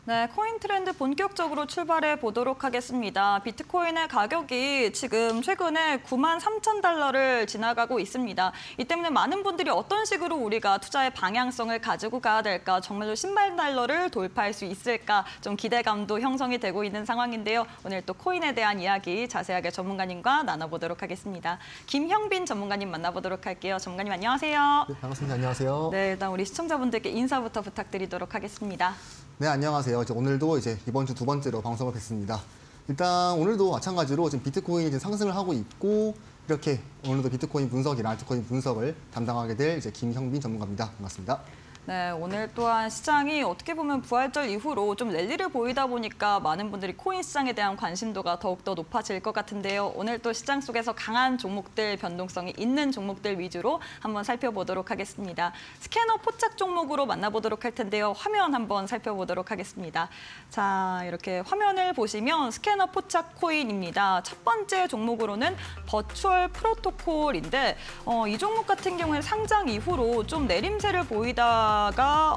네, 코인 트렌드 본격적으로 출발해 보도록 하겠습니다. 비트코인의 가격이 지금 최근에 93,000달러를 지나가고 있습니다. 이 때문에 많은 분들이 어떤 식으로 우리가 투자의 방향성을 가지고 가야 될까, 정말로 10만 달러를 돌파할 수 있을까 좀 기대감도 형성이 되고 있는 상황인데요. 오늘 또 코인에 대한 이야기 자세하게 전문가님과 나눠보도록 하겠습니다. 김형빈 전문가님 만나보도록 할게요. 전문가님 안녕하세요. 네, 반갑습니다. 안녕하세요. 네, 일단 우리 시청자분들께 인사부터 부탁드리도록 하겠습니다. 네, 안녕하세요. 오늘도 이번 주 두 번째로 방송을 뵙습니다. 일단 오늘도 마찬가지로 지금 비트코인이 지금 상승을 하고 있고, 이렇게 오늘도 비트코인 분석이나 알트코인 분석을 담당하게 될 김형빈 전문가입니다. 반갑습니다. 네, 오늘 또한 시장이 어떻게 보면 부활절 이후로 좀 랠리를 보이다 보니까 많은 분들이 코인 시장에 대한 관심도가 더욱더 높아질 것 같은데요. 오늘 또 시장 속에서 강한 종목들, 변동성이 있는 종목들 위주로 한번 살펴보도록 하겠습니다. 스캐너 포착 종목으로 만나보도록 할 텐데요. 화면 한번 살펴보도록 하겠습니다. 자, 이렇게 화면을 보시면 스캐너 포착 코인입니다. 첫 번째 종목으로는 버추얼 프로토콜인데 이 종목 같은 경우에 상장 이후로 좀 내림세를 보이다가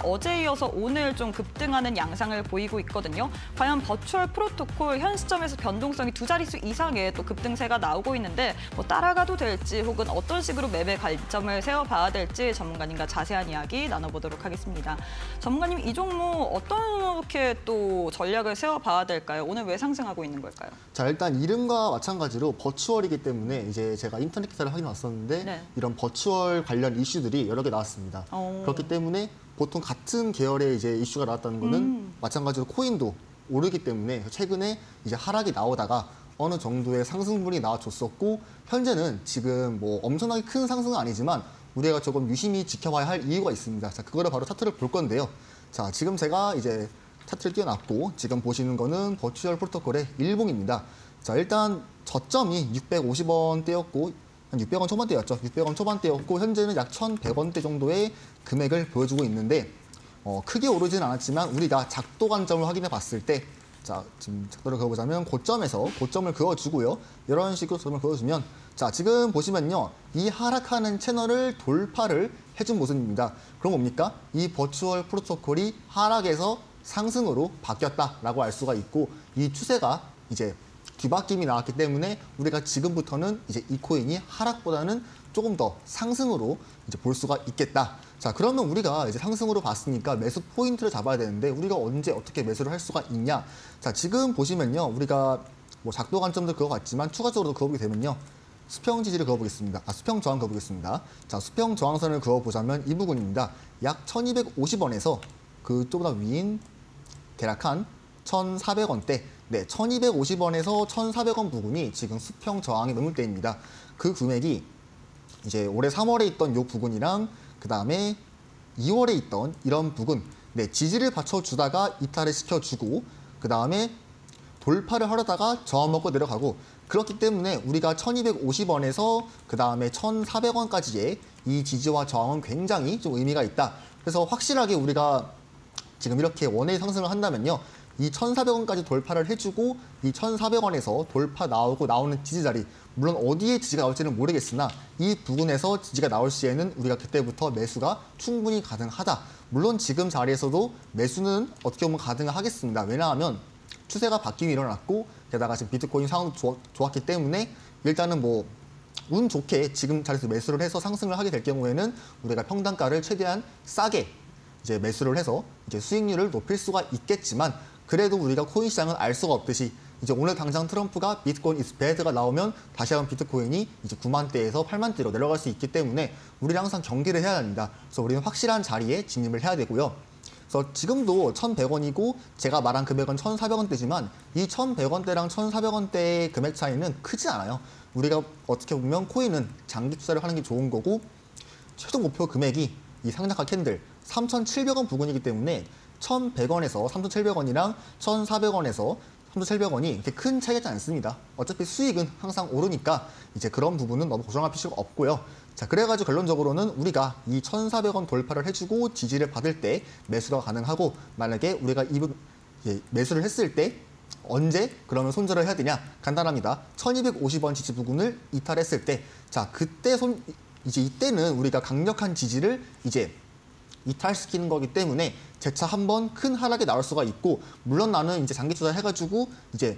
어제 이어서 오늘 좀 급등하는 양상을 보이고 있거든요. 과연 버추얼 프로토콜 현 시점에서 변동성이 두 자릿수 이상의 또 급등세가 나오고 있는데 따라가도 될지 혹은 어떤 식으로 매매 관점을 세워봐야 될지 전문가님과 자세한 이야기 나눠보도록 하겠습니다. 전문가님, 이 종목 어떻게 또 전략을 세워봐야 될까요? 오늘 왜 상승하고 있는 걸까요? 자, 일단 이름과 마찬가지로 버추얼이기 때문에 제가 인터넷 기사를 확인해 왔었는데 네. 이런 버추얼 관련 이슈들이 여러 개 나왔습니다. 그렇기 때문에 보통 같은 계열의 이슈가 나왔다는 거는 마찬가지로 코인도 오르기 때문에 최근에 하락이 나오다가 어느 정도의 상승분이 나와줬었고, 현재는 지금 엄청나게 큰 상승은 아니지만 우리가 조금 유심히 지켜봐야 할 이유가 있습니다. 자, 그거를 바로 차트를 볼 건데요. 자, 지금 제가 차트를 띄워놨고 지금 보시는 거는 버추얼 프로토콜의 일봉입니다. 자, 일단 저점이 650원대였고 한 600원 초반대였죠. 600원 초반대였고 현재는 약 1,100원대 정도의 금액을 보여주고 있는데 크게 오르지는 않았지만 우리가 작도 관점을 확인해 봤을 때, 자, 지금 작도를 그어보자면 고점에서 고점을 그어주고요. 이런 식으로 고점을 그어주면, 자, 지금 보시면요, 이 하락하는 채널을 돌파를 해준 모습입니다. 그럼 뭡니까? 이 버추얼 프로토콜이 하락에서 상승으로 바뀌었다라고 알 수가 있고, 이 추세가 뒤바뀜이 나왔기 때문에 우리가 지금부터는 이 코인이 하락보다는 조금 더 상승으로 볼 수가 있겠다. 자, 그러면 우리가 상승으로 봤으니까 매수 포인트를 잡아야 되는데 우리가 언제 어떻게 매수를 할 수가 있냐? 자, 지금 보시면요, 우리가 작도 관점도 그어봤지만 추가적으로 그어보게 되면요, 수평 지지를 그어보겠습니다. 수평 저항 그어보겠습니다. 자, 수평 저항선을 그어보자면 이 부분입니다. 약 1,250원에서 그쪽보다 위인 대략 한 1,400원대, 네, 1,250원에서 1,400원 부분이 지금 수평 저항의 매물대입니다. 그 금액이 올해 3월에 있던 이 부분이랑 그 다음에 2월에 있던 이런 부분, 네, 지지를 받쳐주다가 이탈을 시켜주고 그 다음에 돌파를 하려다가 저항 먹고 내려가고, 그렇기 때문에 우리가 1,250원에서 그 다음에 1,400원까지의 이 지지와 저항은 굉장히 좀 의미가 있다. 그래서 확실하게 우리가 지금 이렇게 원의 상승을 한다면요, 이 1,400원까지 돌파를 해주고 이 1,400원에서 돌파 나오고 나오는 지지 자리, 물론 어디에 지지가 나올지는 모르겠으나 이 부분에서 지지가 나올 시에는 우리가 그때부터 매수가 충분히 가능하다. 물론 지금 자리에서도 매수는 어떻게 보면 가능하겠습니다. 왜냐하면 추세가 바뀜이 일어났고 게다가 지금 비트코인 상황도 좋았기 때문에 일단은 운 좋게 지금 자리에서 매수를 해서 상승을 하게 될 경우에는 우리가 평단가를 최대한 싸게 매수를 해서 수익률을 높일 수가 있겠지만, 그래도 우리가 코인 시장은 알 수가 없듯이 오늘 당장 트럼프가 비트코인 is bad가 나오면 다시 한번 비트코인이 9만대에서 8만대로 내려갈 수 있기 때문에 우리는 항상 경계를 해야 합니다. 그래서 우리는 확실한 자리에 진입을 해야 되고요. 그래서 지금도 1,100원이고 제가 말한 금액은 1,400원대지만 이 1,100원대랑 1,400원대의 금액 차이는 크지 않아요. 우리가 어떻게 보면 코인은 장기 투자를 하는 게 좋은 거고, 최종 목표 금액이 이 상장가 캔들 3,700원 부근이기 때문에 1,100원에서 3,700원이랑 1,400원에서 3,700원이 이렇게 큰 차이가 않습니다. 어차피 수익은 항상 오르니까 그런 부분은 너무 걱정할 필요가 없고요. 자, 그래가지고 결론적으로는 우리가 이 1,400원 돌파를 해주고 지지를 받을 때 매수가 가능하고, 만약에 우리가 매수를 했을 때 언제 그러면 손절을 해야 되냐? 간단합니다. 1,250원 지지 부근을 이탈했을 때, 자, 그때 이때는 우리가 강력한 지지를 이탈시키는 거기 때문에 재차 한번 큰 하락이 나올 수가 있고, 물론 나는 이제 장기 투자해가지고 이제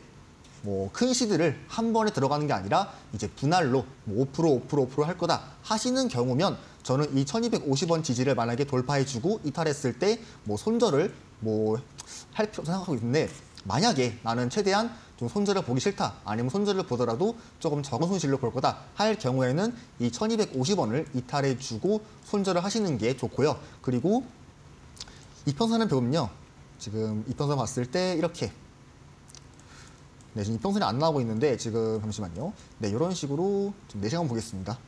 뭐 큰 시드를 한 번에 들어가는 게 아니라 이제 분할로 뭐 5%, 5%, 5% 할 거다 하시는 경우면 저는 이 1250원 지지를 만약에 돌파해주고 이탈했을 때 뭐 손절을 뭐 할 필요 생각하고 있는데, 만약에 나는 최대한 좀 손절을 보기 싫다, 아니면 손절을 보더라도 조금 적은 손실로 볼 거다 할 경우에는 이 1250원을 이탈해주고 손절을 하시는 게 좋고요. 그리고 이평선을 보면요, 지금 이평선 봤을 때 이렇게, 네, 지금 이평선이 안 나오고 있는데 지금 잠시만요. 네, 이런 식으로 좀 4시간 보겠습니다.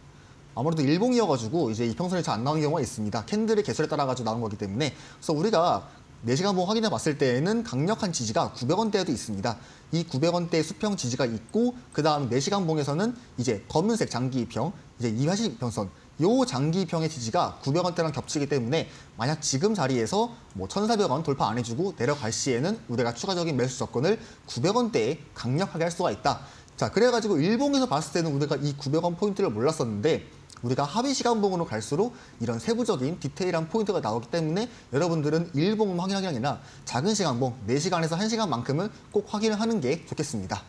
아무래도 일봉이어가지고 이제 이평선이 잘 안 나오는 경우가 있습니다. 캔들의 개수에 따라 가지고 나온 거기 때문에. 그래서 우리가 4시간 봉 확인해 봤을 때에는 강력한 지지가 900원대에도 있습니다. 이 900원대 수평 지지가 있고, 그 다음 4시간 봉에서는 이제 검은색 장기 이평, 이제 이화식 이평선, 요 장기 이평의 지지가 900원대랑 겹치기 때문에 만약 지금 자리에서 뭐 1,400원 돌파 안 해주고 내려갈 시에는 우리가 추가적인 매수 접근을 900원대에 강력하게 할 수가 있다. 자, 그래가지고 일봉에서 봤을 때는 우리가 이 900원 포인트를 몰랐었는데, 우리가 합의 시간봉으로 갈수록 이런 세부적인 디테일한 포인트가 나오기 때문에 여러분들은 일봉만 확인하기 아니라 작은 시간봉, 4시간에서 1시간만큼은 꼭 확인을 하는 게 좋겠습니다.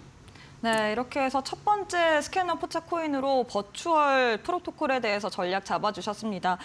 네, 이렇게 해서 첫 번째 스캐너 포착 코인으로 버추얼 프로토콜에 대해서 전략 잡아주셨습니다.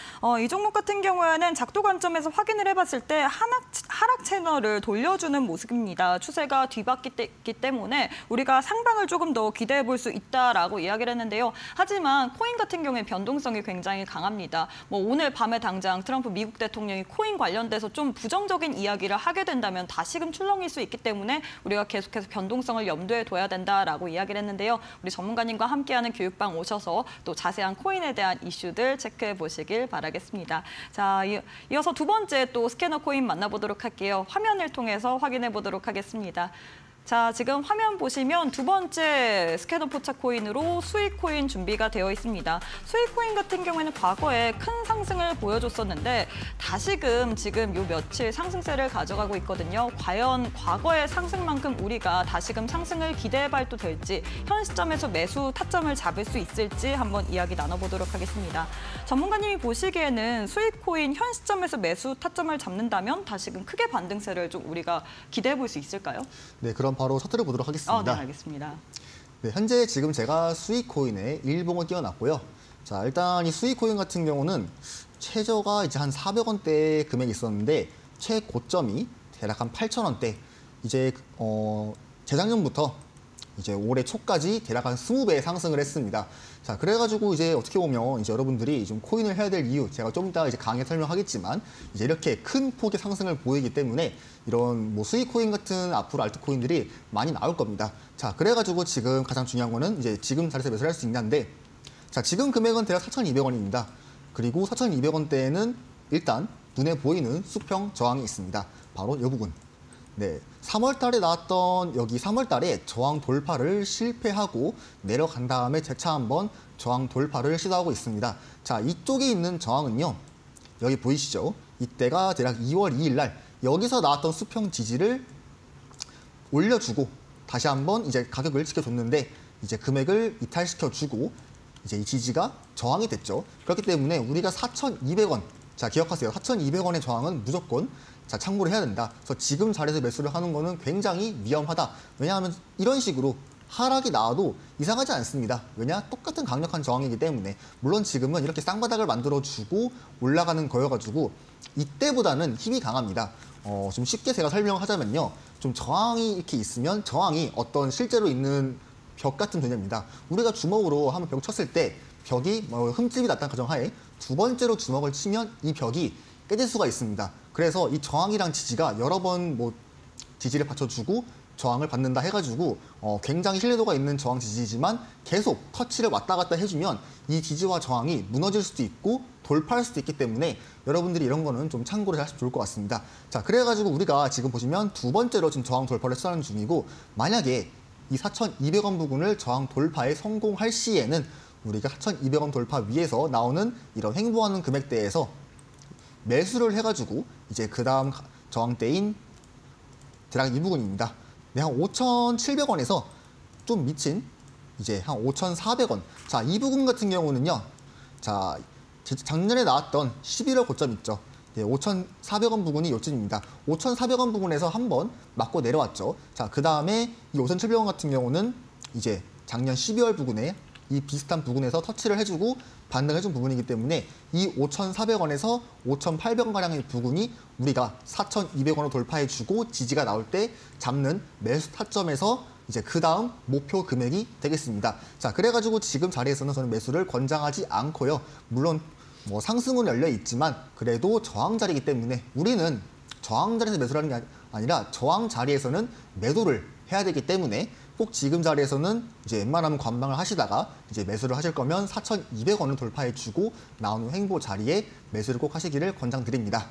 이 종목 같은 경우에는 작도 관점에서 확인을 해봤을 때 하락 채널을 돌려주는 모습입니다. 추세가 뒤바뀌기 때문에 우리가 상방을 조금 더 기대해 볼 수 있다라고 이야기를 했는데요. 하지만 코인 같은 경우에 변동성이 굉장히 강합니다. 뭐 오늘 밤에 당장 트럼프 미국 대통령이 코인 관련돼서 좀 부정적인 이야기를 하게 된다면 다시금 출렁일 수 있기 때문에 우리가 계속해서 변동성을 염두에 둬야 된다. 라고 이야기를 했는데요. 우리 전문가님과 함께하는 교육방 오셔서 또 자세한 코인에 대한 이슈들 체크해 보시길 바라겠습니다. 자, 이어서 두 번째 또 스캐너 코인 만나보도록 할게요. 화면을 통해서 확인해 보도록 하겠습니다. 자, 지금 화면 보시면 두 번째 스캐너 포착 코인으로 수익 코인 준비가 되어 있습니다. 수익 코인 같은 경우에는 과거에 큰 상승을 보여줬었는데 다시금 지금 요 며칠 상승세를 가져가고 있거든요. 과연 과거의 상승만큼 우리가 다시금 상승을 기대해봐도 될지, 현 시점에서 매수 타점을 잡을 수 있을지 한번 이야기 나눠보도록 하겠습니다. 전문가님이 보시기에는 수익 코인 현 시점에서 매수 타점을 잡는다면 다시금 크게 반등세를 좀 우리가 기대해 볼 수 있을까요? 네, 그럼 바로 차트를 보도록 하겠습니다. 네, 알겠습니다. 네, 현재 지금 제가 수익 코인에 일봉을 띄워놨고요. 자, 일단 이 수익 코인 같은 경우는 최저가 이제 한 400원대 금액이 있었는데 최고점이 대략 한 8,000원대. 이제 재작년부터 이제 올해 초까지 대략 한 20배 상승을 했습니다. 자, 그래가지고 이제 어떻게 보면 이제 여러분들이 좀 코인을 해야 될 이유, 제가 좀 이따 이제 강의에 설명하겠지만 이제 이렇게 큰 폭의 상승을 보이기 때문에 이런 뭐 수익 코인 같은 앞으로 알트 코인들이 많이 나올 겁니다. 자, 그래가지고 지금 가장 중요한 거는 이제 지금 자리에서 매수를 할 수 있냐인데, 자, 지금 금액은 대략 4,200원입니다. 그리고 4,200원대에는 일단 눈에 보이는 수평 저항이 있습니다. 바로 이 부분. 네, 3월 달에 나왔던 여기 3월 달에 저항 돌파를 실패하고 내려간 다음에 재차 한번 저항 돌파를 시도하고 있습니다. 자, 이쪽에 있는 저항은요, 여기 보이시죠? 이때가 대략 2월 2일 날 여기서 나왔던 수평 지지를 올려주고 다시 한번 이제 가격을 지켜줬는데 이제 금액을 이탈시켜주고 이제 이 지지가 저항이 됐죠. 그렇기 때문에 우리가 4,200원, 자, 기억하세요. 4,200원의 저항은 무조건 자, 참고를 해야 된다. 그래서 지금 자리에서 매수를 하는 거는 굉장히 위험하다. 왜냐하면 이런 식으로 하락이 나와도 이상하지 않습니다. 왜냐? 똑같은 강력한 저항이기 때문에. 물론 지금은 이렇게 쌍바닥을 만들어주고 올라가는 거여가지고 이때보다는 힘이 강합니다. 좀 쉽게 제가 설명하자면요. 좀 저항이 이렇게 있으면 저항이 어떤 실제로 있는 벽 같은 존재입니다. 우리가 주먹으로 한번 벽 쳤을 때 벽이 흠집이 났다는 가정하에 두 번째로 주먹을 치면 이 벽이 깨질 수가 있습니다. 그래서 이 저항이랑 지지가 여러 번 뭐 지지를 받쳐주고 저항을 받는다 해가지고 굉장히 신뢰도가 있는 저항 지지지만 계속 터치를 왔다 갔다 해주면 이 지지와 저항이 무너질 수도 있고 돌파할 수도 있기 때문에 여러분들이 이런 거는 좀 참고를 하시면 좋을 것 같습니다. 자, 그래가지고 우리가 지금 보시면 두 번째로 지금 저항 돌파를 시도하는 중이고, 만약에 이 4,200원 부근을 저항 돌파에 성공할 시에는 우리가 4,200원 돌파 위에서 나오는 이런 횡보하는 금액대에서 매수를 해가지고 이제 그 다음 저항대인 대략 이 부분입니다. 네, 한 5,700원에서 좀 미친 이제 한 5,400원. 자, 이 부분 같은 경우는요. 자, 작년에 나왔던 11월 고점 있죠. 네, 5,400원 부근이 요점입니다. 5,400원 부근에서 한번 맞고 내려왔죠. 자, 그 다음에 이 5,700원 같은 경우는 이제 작년 12월 부근에 이 비슷한 부근에서 터치를 해주고 반등해준 부분이기 때문에 이 5,400원에서 5,800원가량의 부분이 우리가 4,200원을 돌파해주고 지지가 나올 때 잡는 매수 타점에서 이제 그 다음 목표 금액이 되겠습니다. 자, 그래가지고 지금 자리에서는 저는 매수를 권장하지 않고요. 물론 뭐 상승은 열려 있지만 그래도 저항 자리이기 때문에 우리는 저항 자리에서 매수를 하는 게 아니라 저항 자리에서는 매도를 해야 되기 때문에 꼭 지금 자리에서는 이제 웬만하면 관망을 하시다가 이제 매수를 하실 거면 4,200원을 돌파해 주고 나오는 횡보 자리에 매수를 꼭 하시기를 권장드립니다.